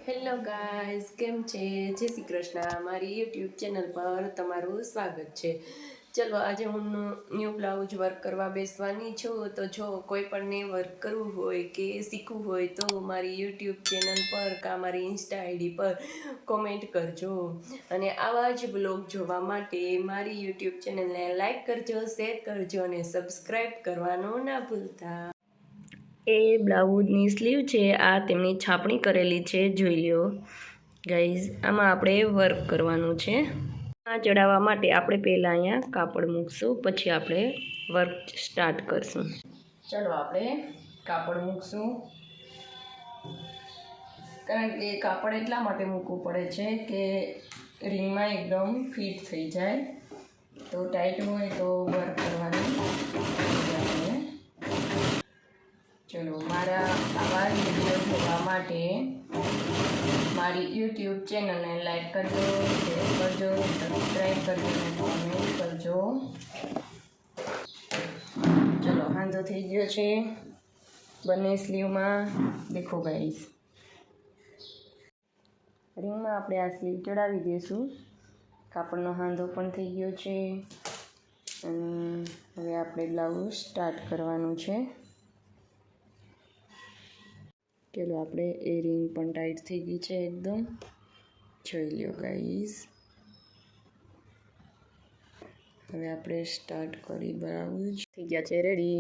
Hello guys, કેમ છે? જય શ્રી કૃષ્ણ. મારી યુટ્યુબ ચેનલ પર તમારું સ્વાગત છે. ચલો, આજે હું ન્યૂ બ્લાઉઝ વર્ક કરવા બેસવાની છું. તો જો કોઈ પણને વર્ક કરવું હોય કે શીખવું હોય તો મારી યુટ્યુબ ચેનલ પર કાં મારી ઇન્સ્ટા આઈડી પર કોમેન્ટ કરજો. અને આવા જ બ્લોગ જોવા માટે મારી યુટ્યુબ ચેનલને લાઈક કરજો, શેર કરજો અને સબસ્ક્રાઈબ કરવાનું ના ભૂલતા. એ બ્લાઉઝની સ્લીવ છે, આ તેમની છાપણી કરેલી છે, જોઈ લ્યો ગાઈઝ. આમાં આપણે વર્ક કરવાનું છે. આ ચડાવવા માટે આપણે પહેલાં અહીંયા કાપડ મૂકશું, પછી આપણે વર્ક સ્ટાર્ટ કરશું. ચલો, આપણે કાપડ મૂકશું, કારણ કે કાપડ એટલા માટે મૂકવું પડે છે કે રિંગમાં એકદમ ફિટ થઈ જાય. તો ટાઈટ હોય તો વર્ક કરવાની. ચલો, મારા આવા વિડીયો જોવા માટે મારી યુટ્યુબ ચેનલને લાઈક કરજો, શેર કરજો, સબસ્ક્રાઈબ કરજો અને કોમેન્ટ કરજો. ચલો, હાંધો થઈ ગયો છે બંને સ્લીવમાં. દેખો ગાઈસ, રિંગમાં આપણે આ સ્લીવ ચડાવી દઈશું. કાપડનો હાંધો પણ થઈ ગયો છે અને હવે આપણે બ્લાઉઝ સ્ટાર્ટ કરવાનું છે. ચલો, આપણે એ રિંગ પણ ટાઈટ થઈ ગઈ છે એકદમ, જોઈ લ્યો ગાઈઝ. હવે આપણે સ્ટાર્ટ કરી બ્લાઉઝ. થઈ ગયા છે રેડી.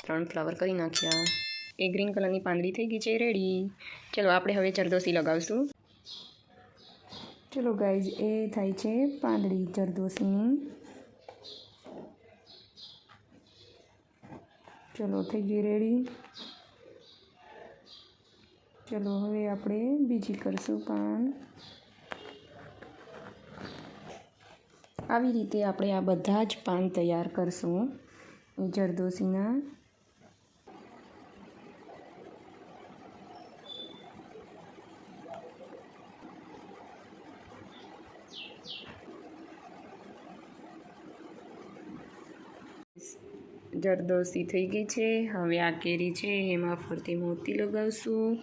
3 ફ્લાવર કરી નાખ્યા. એ ગ્રીન કલરની પાંદડી થઈ ગઈ છે રેડી. ચલો, આપણે હવે જરદોશી લગાવશું. ચલો ગાઈઝ, એ થાય છે પાંદડી જરદોશીની. ચલો, થઈ ગઈ રેડી. ચલો, હવે આપણે બીજી કરશું પાન. આવી રીતે આપણે આ બધા જ પાન તૈયાર કરશું એ જરદોશીના. જરદોશી થઈ ગઈ છે. હવે આ કેરી છે એમાં ફરતી મોતી લગાવશું,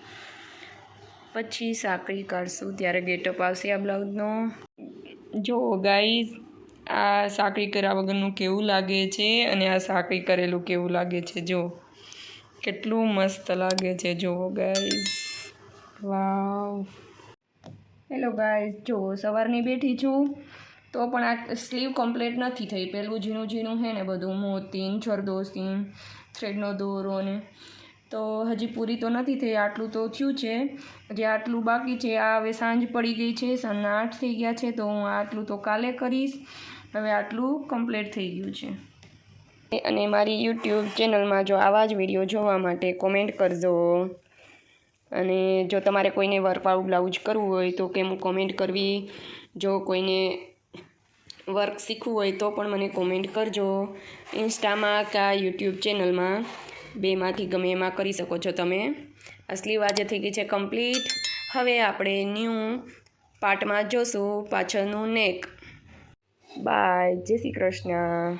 પછી સાંકળી કાઢશું, ત્યારે ગેટઅપ આવશે આ બ્લાઉઝનો. જો ગાઈઝ, આ સાંકળી કર્યા વગરનું કેવું લાગે છે અને આ સાંકળી કરેલું કેવું લાગે છે. જો કેટલું મસ્ત લાગે છે, જુઓ ગાઈઝ. વાવ. હેલો ગાઈઝ, જો સવારની બેઠી છું તો પણ આ સ્લીવ કમ્પ્લીટ નથી થઈ. પેલું ઝીણું ઝીણું છે ને બધું, મોતીન, જરદોશી, થ્રેડનો દોરો ને, તો હજી પૂરી તો નથી થઈ. આટલું તો થયું છે, હજી આટલું બાકી છે. આ હવે સાંજ પડી ગઈ છે, સાંજના 8 થઈ ગયા છે, તો હું આટલું તો કાલે કરીશ. હવે આટલું કમ્પ્લીટ થઈ ગયું છે. અને મારી યુટ્યુબ ચેનલમાં જો આવા જ વિડીયો જોવા માટે કોમેન્ટ કરજો. અને જો તમારે કોઈને વર્કવાળું બ્લાઉઝ કરવું હોય તો કેમ કોમેન્ટ કરવી. જો કોઈને વર્ક શીખવું હોય તો પણ મને કોમેન્ટ કરજો. ઇન્સ્ટામાં કે યુટ્યુબ ચેનલમાં, બેમાંથી ગમે એમાં કરી શકો છો તમે. આ સ્લીવ આજે થઈ ગઈ છે કમ્પ્લીટ. હવે આપણે ન્યૂ પાર્ટમાં જોશું પાછળનું નેક. બાય, જય શ્રી કૃષ્ણ.